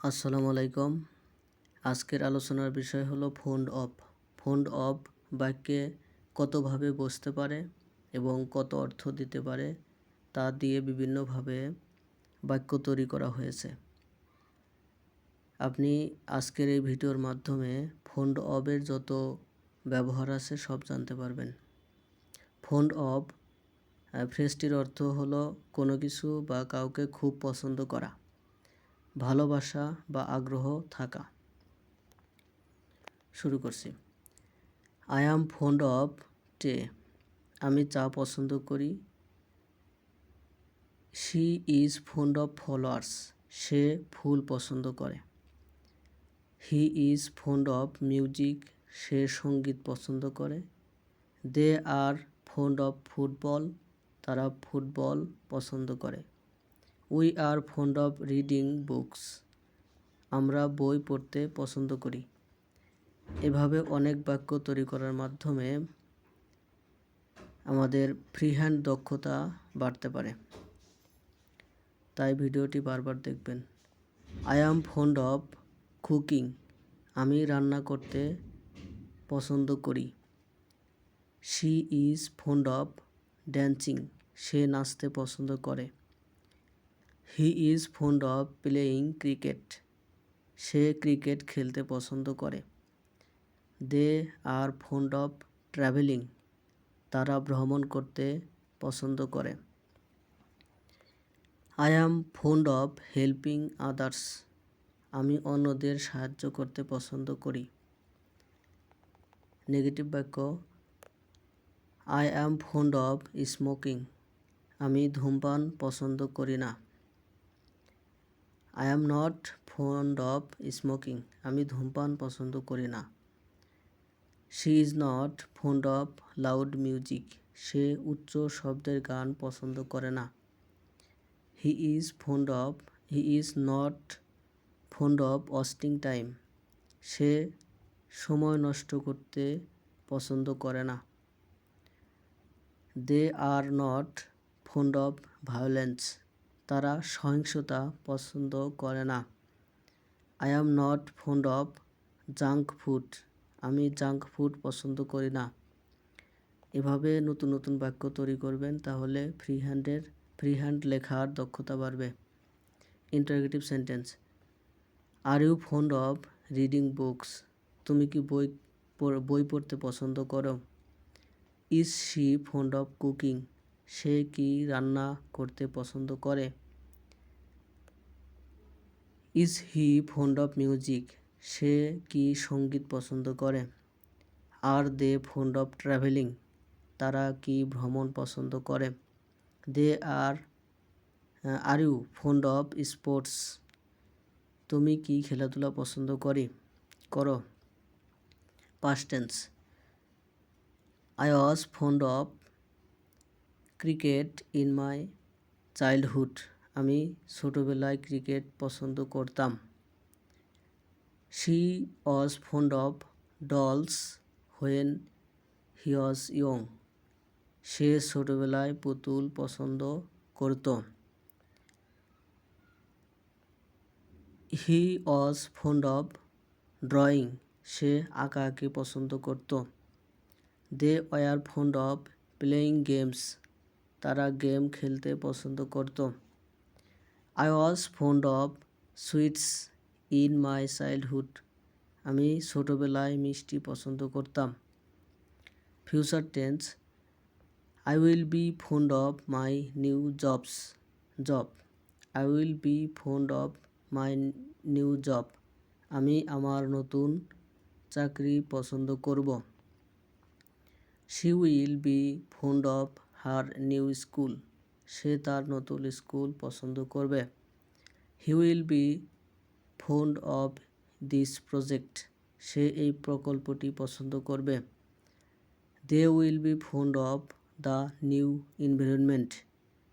আসসালামু আলাইকুম। আজকের আলোচনার বিষয় হলো ফন্ড অফ। ফন্ড অফ বাক্যে কতভাবে বসতে পারে এবং কত অর্থ দিতে পারে তা দিয়ে বিভিন্নভাবে বাক্য তৈরি করা হয়েছে। আপনি আজকের এই ভিডিওর মাধ্যমে ফন্ড অফের যত ব্যবহার আছে সব জানতে পারবেন। ফন্ড অফ ফ্রেজটির অর্থ হলো কোনো কিছু বা কাউকে খুব পছন্দ করা, ভালোবাসা বা আগ্রহ থাকা। শুরু করছি। আই অ্যাম ফন্ড অফ টে। আমি চা পছন্দ করি। She is fond of flowers. সে ফুল পছন্দ করে। He is fond of music. সে সঙ্গীত পছন্দ করে। They are fond of football. তারা ফুটবল পছন্দ করে। We are fond of reading books. আমরা বই পড়তে পছন্দ করি। এভাবে অনেক বাক্য তৈরি করার মাধ্যমে আমাদের ফ্রি হ্যান্ড দক্ষতা বাড়তে পারে, তাই ভিডিওটি বারবার দেখবেন। I am fond of cooking. আমি রান্না করতে পছন্দ করি। She is fond of dancing. সে নাচতে পছন্দ করে। He is fond of playing cricket. সে ক্রিকেট খেলতে পছন্দ করে। They are fond of travelling. তারা ভ্রমণ করতে পছন্দ করে। I am fond of helping others. আমি অন্যদের সাহায্য করতে পছন্দ করি। নেগেটিভ বাক্য, I am fond of smoking. আমি ধূমপান পছন্দ করি না। I am not fond of smoking. আমি ধূমপান পছন্দ করি না। She is not fond of loud music. সে উচ্চ শব্দের গান পছন্দ করে না। He is not fond of wasting time. সে সময় নষ্ট করতে পছন্দ করে না। They are not fond of violence. তারা সহিংসতা পছন্দ করে না। I am not fond of junk food. আমি জাঙ্ক ফুড পছন্দ করি না। এভাবে নতুন নতুন বাক্য তৈরি করবেন, তাহলে ফ্রি হ্যান্ড লেখার দক্ষতা বাড়বে। Interrogative sentence, are you fond of reading books. তুমি কি বই পড়তে পছন্দ করো? Is she fond of cooking. সে কি রান্না করতে পছন্দ করে? Is he fond of music. সে কি সঙ্গীত পছন্দ করে? Are they fond of travelling. তারা কি ভ্রমণ পছন্দ করে? They are you fond of sports. তুমি কি খেলাধুলা পছন্দ করো? Past tense, I was fond of cricket in my childhood. আমি ছোটোবেলায় ক্রিকেট পছন্দ করতাম। She was fond of dolls when he was young. সে ছোটোবেলায় পুতুল পছন্দ করত। He was fond of drawing. সে আঁকাআঁকি পছন্দ করত। They were fond of playing games. তারা গেম খেলতে পছন্দ করত। I was fond of sweets in my childhood. আমি ছোটোবেলায় মিষ্টি পছন্দ করতাম। Future tense, I will be fond of my new job. I will be fond of my new job. আমি আমার নতুন চাকরি পছন্দ করব। She will be fond of her new school. সে তার নতুন স্কুল পছন্দ করবে। He will be fond of this project. সে এই প্রকল্পটি পছন্দ করবে। They will be fond of the new environment.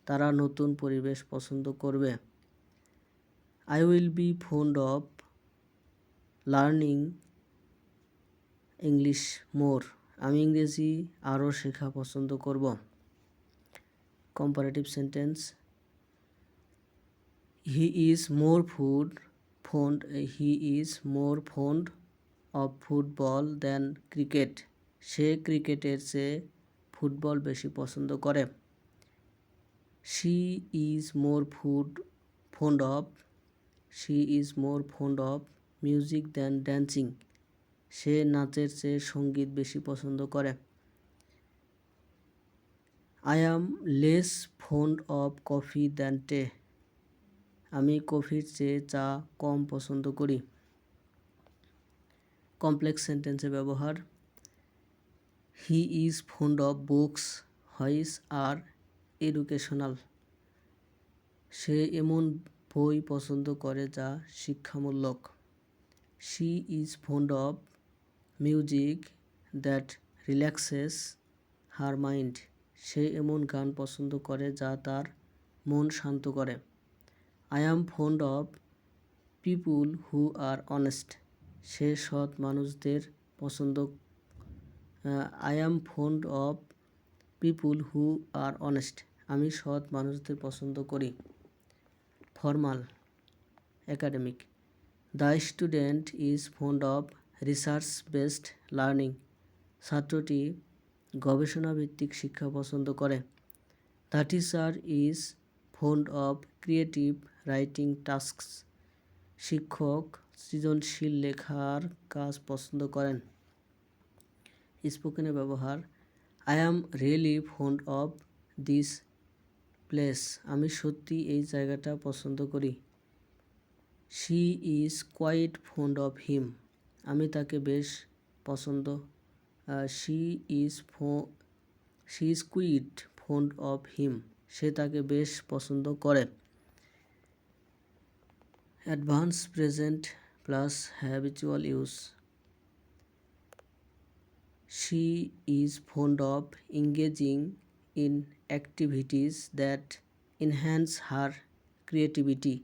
তারা নতুন পরিবেশ পছন্দ করবে। I will be fond of learning English more. আমি ইংরেজি আরও শেখা পছন্দ করব। Comparative sentence, he is more food he is more fond of football than cricket. সে ক্রিকেটের চেয়ে ফুটবল বেশি পছন্দ করে। She is more fond of music than dancing. সে নাচের চেয়ে সঙ্গীত বেশি পছন্দ করে। I am less fond of coffee than tea. আমি কফির চেয়ে চা কম পছন্দ করি। কমপ্লেক্স সেন্টেন্সের ব্যবহার। He is fond of books which are educational. সে এমন বই পছন্দ করে যা শিক্ষামূলক। She is fond of music that relaxes her mind. সে এমন গান পছন্দ করে যা তার মন শান্ত করে। I am fond of people who are honest. সে সৎ মানুষদের পছন্দ। I am fond of people who are honest. আমি সৎ মানুষদের পছন্দ করি। Formal academic. The student is fond of research based learning. ছাত্রটি গবেষণাভিত্তিক শিক্ষা পছন্দ করে। The teacher is fond of creative writing tasks. শিক্ষক সৃজনশীল লেখার কাজ পছন্দ করেন। স্পোকেনের ব্যবহার। I am really fond of this place. আমি সত্যি এই জায়গাটা পছন্দ করি। She is quite fond of him. আমি তাকে বেশ পছন্দ। She is quite fond of him. সে তাকে বেশ পছন্দ করে। Advance present plus habitual use. She is fond of engaging in activities that enhance her creativity.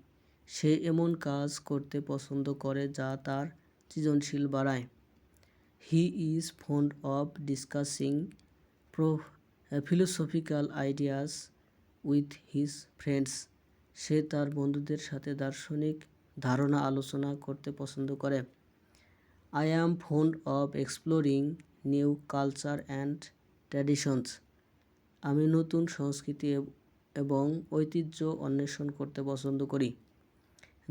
সে এমন কাজ করতে পছন্দ করে যা তার সৃজনশীল বাড়ায়। He is fond of discussing philosophical ideas with his friends. সে তার বন্ধুদের সাথে দার্শনিক ধারণা আলোচনা করতে পছন্দ করে। I am fond of exploring new culture and traditions. আমি নতুন সংস্কৃতি এবং ঐতিহ্য অন্বেষণ করতে পছন্দ করি।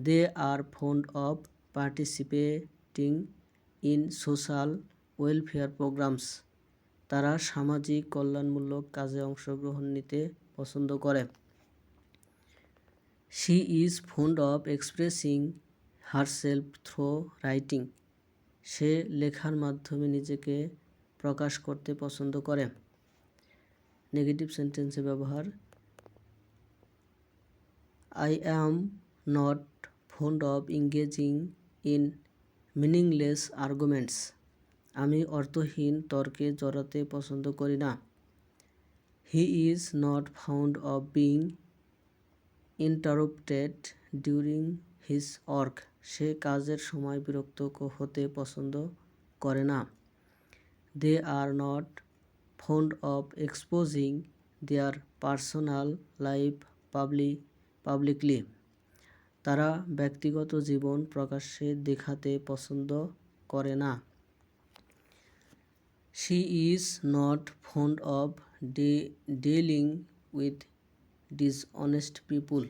They are fond of participating in social welfare programmes. তারা সামাজিক কল্যাণমূলক কাজে অংশগ্রহণ নিতে পছন্দ করে। She is fond of expressing herself through writing. সে লেখার মাধ্যমে নিজেকে প্রকাশ করতে পছন্দ করে। নেগেটিভ সেন্টেন্সের ব্যবহার। I am not fond of engaging in meaningless arguments. আমি অর্থহীন তর্কে জড়াতে পছন্দ করি না। He is not found of being interrupted during his work. সে কাজের সময় বিরক্ত হতে পছন্দ করে না। They are not fond of exposing their personal life publicly. তারা ব্যক্তিগত জীবন প্রকাশ্যে দেখাতে পছন্দ করে না। She is not fond of dealing with dishonest people.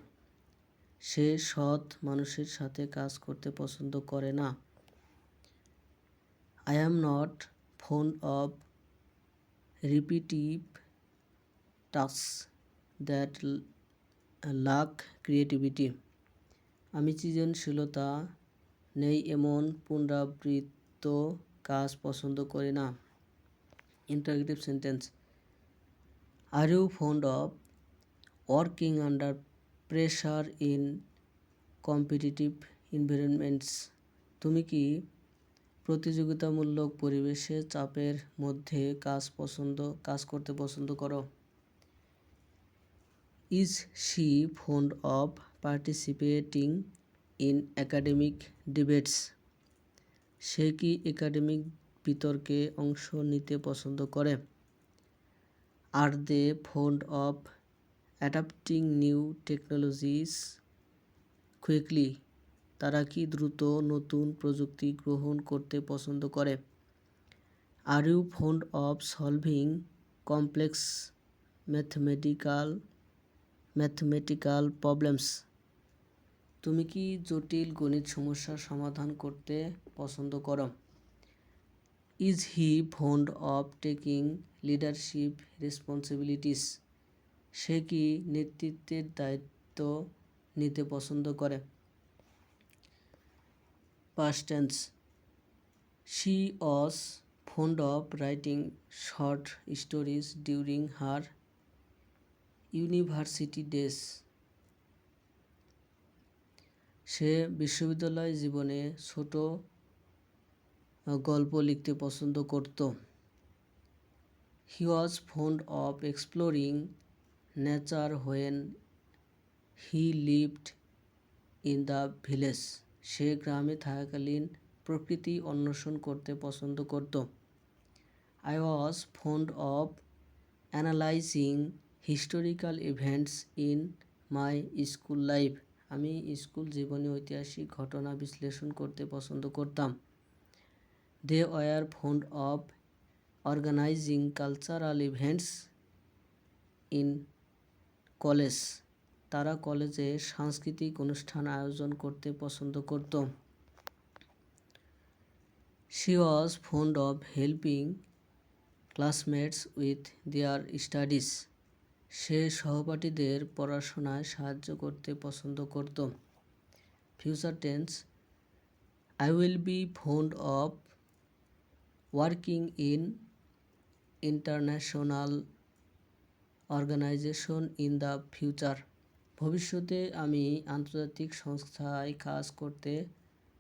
সে সৎ মানুষের সাথে কাজ করতে পছন্দ করে না। I am not fond of repetitive task that lack creativity. আমি সৃজনশীলতা নেই এমন পুনরাবৃত্ত কাজ পছন্দ করি না। Interrogative sentence. Are you fond of working under pressure in competitive environments. তুমি কি প্রতিযোগিতামূলক পরিবেশে চাপের মধ্যে কাজ করতে পছন্দ করো? Is she fond of participating in academic debates. সে কি একাডেমিক বিতর্কে অংশ নিতে পছন্দ করে? Are they fond of adapting new technologies quickly. তারা কি দ্রুত নতুন প্রযুক্তি গ্রহণ করতে পছন্দ করে? Are you fond of solving complex mathematical problems? তুমি কি জটিল গণিত সমস্যার সমাধান করতে পছন্দ করো? Is he fond of taking leadership responsibilities? সে কি নেতৃত্বের দায়িত্ব নিতে পছন্দ করে? Past tense, she was fond of writing short stories during her university days. সে বিশ্ববিদ্যালয় জীবনে ছোট গল্প লিখতে পছন্দ করত। He was fond of exploring nature when he lived in the village. সে গ্রামে থাকাকালীন প্রকৃতি অন্বেষণ করতে পছন্দ করত। I was fond of analysing historical events in my school life. আমি স্কুল জীবনে ঐতিহাসিক ঘটনা বিশ্লেষণ করতে পছন্দ করতাম। They were fond of organising cultural events in college. তারা কলেজে সাংস্কৃতিক অনুষ্ঠান আয়োজন করতে পছন্দ করত। She was fond of helping classmates with their studies. সে সহপাঠীদের পড়াশোনায় সাহায্য করতে পছন্দ করত। Future tense, I will be fond of working in international organisation in the future. ভবিষ্যতে আমি আন্তর্জাতিক সংস্থায় কাজ করতে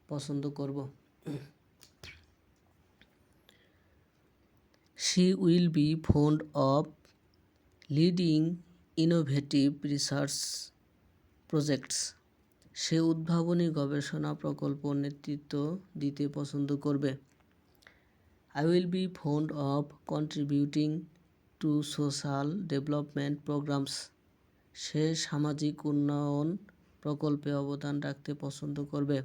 পছন্দ করব। She will be fond of leading innovative research projects. সে উদ্ভাবনী গবেষণা প্রকল্প নেতৃত্ব দিতে পছন্দ করবে। I will be fond of contributing to social development programs. সে সামাজিক উন্নয়ন প্রকল্পে অবদান রাখতে পছন্দ করবে।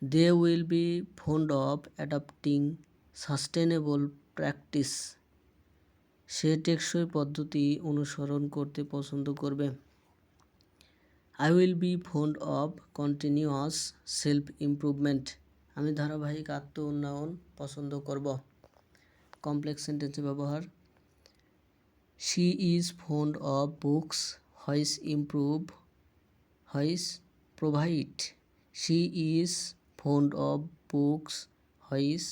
They will be fond of adapting sustainable practice. সে টেকসই পদ্ধতি অনুসরণ করতে পছন্দ করবে। I will be fond of continuous self improvement. আমি ধারাবাহিক আত্ম উন্নয়ন পছন্দ করব। কমপ্লেক্স সেন্টেন্সের ব্যবহার, she is fond of books which provide. She is fond of books which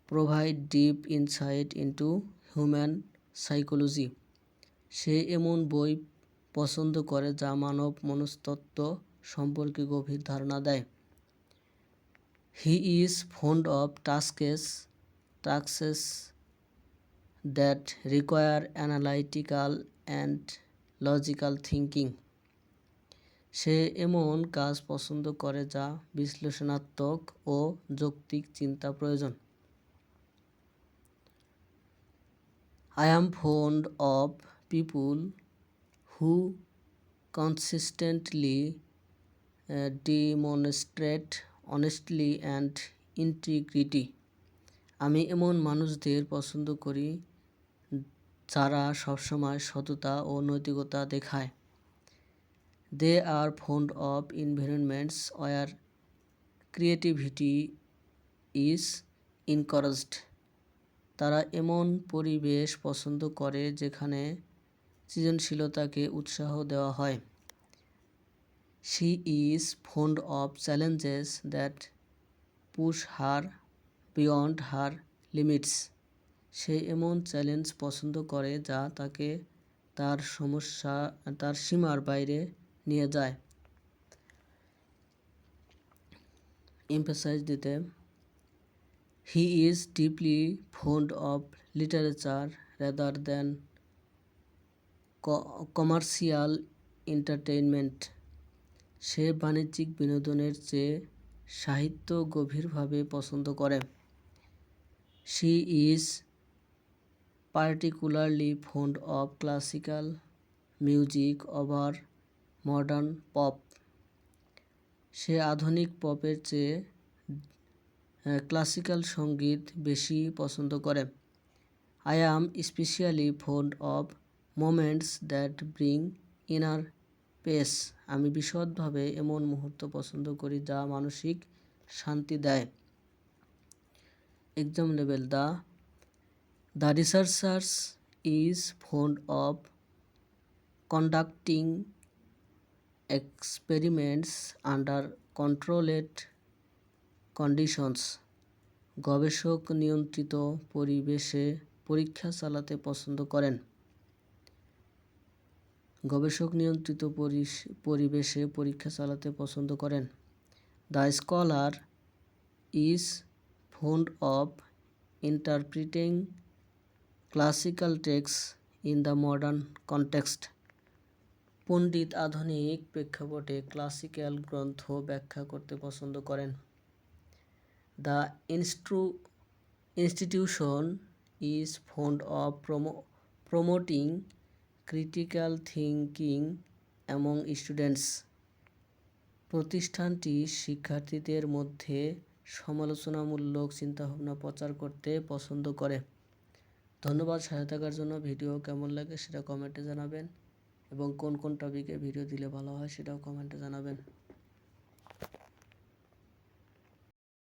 provide deep insight into human psychology. সে এমন বই পছন্দ করে যা মানব মনস্তত্ত্ব সম্পর্কে গভীর ধারণা দেয়। He is fond of tasks that require analytical and logical thinking. সে এমন কাজ পছন্দ করে যা বিশ্লেষণাত্মক ও যৌক্তিক চিন্তা প্রয়োজন। I am fond of people who consistently demonstrate honesty and integrity. আমি এমন মানুষদের পছন্দ করি যারা সবসময় সততা ও নৈতিকতা দেখায়। They are fond of environments where creativity is encouraged. তারা এমন পরিবেশ পছন্দ করে যেখানে সৃজনশীলতাকে উৎসাহ দেওয়া হয়। She is fond of challenges that push her beyond her limits. সে এমন চ্যালেঞ্জ পছন্দ করে যা তাকে তার সীমার বাইরে নিয়ে যায়। এমফাসাইজ দিতে, he is deeply fond of literature rather than commercial entertainment. সে বাণিজ্যিক বিনোদনের চেয়ে সাহিত্য গভীরভাবে পছন্দ করে। She is particularly fond of classical music over modern pop. সে আধুনিক পপের চেয়ে ক্লাসিক্যাল সঙ্গীত বেশি পছন্দ করে। I am specially fond of moments that bring inner peace. আমি বিশদভাবে এমন মুহূর্ত পছন্দ করি যা মানসিক শান্তি দেয়। Exam level the researchers is fond of conducting experiments under controlled conditions. গবেষক নিয়ন্ত্রিত পরিবেশে পরীক্ষা চালাতে পছন্দ করেন। গবেষক নিয়ন্ত্রিত পরিবেশে পরীক্ষা চালাতে পছন্দ করেন। The scholar is fond of interpreting classical text in the modern context. পণ্ডিত আধুনিক প্রেক্ষাপটে ক্লাসিক্যাল গ্রন্থ ব্যাখ্যা করতে পছন্দ করেন। The institution is fond of promoting critical thinking among students. প্রতিষ্ঠানটি শিক্ষার্থীদের মধ্যে সমালোচনামূলক চিন্তাভাবনা প্রচার করতে পছন্দ করে। ধন্যবাদ সাথে থাকার জন্য। ভিডিও কেমন লাগে সেটা কমেন্টে জানাবেন এবং কোন কোন টপিকে ভিডিও দিলে ভালো হয় সেটাও কমেন্টে জানাবেন।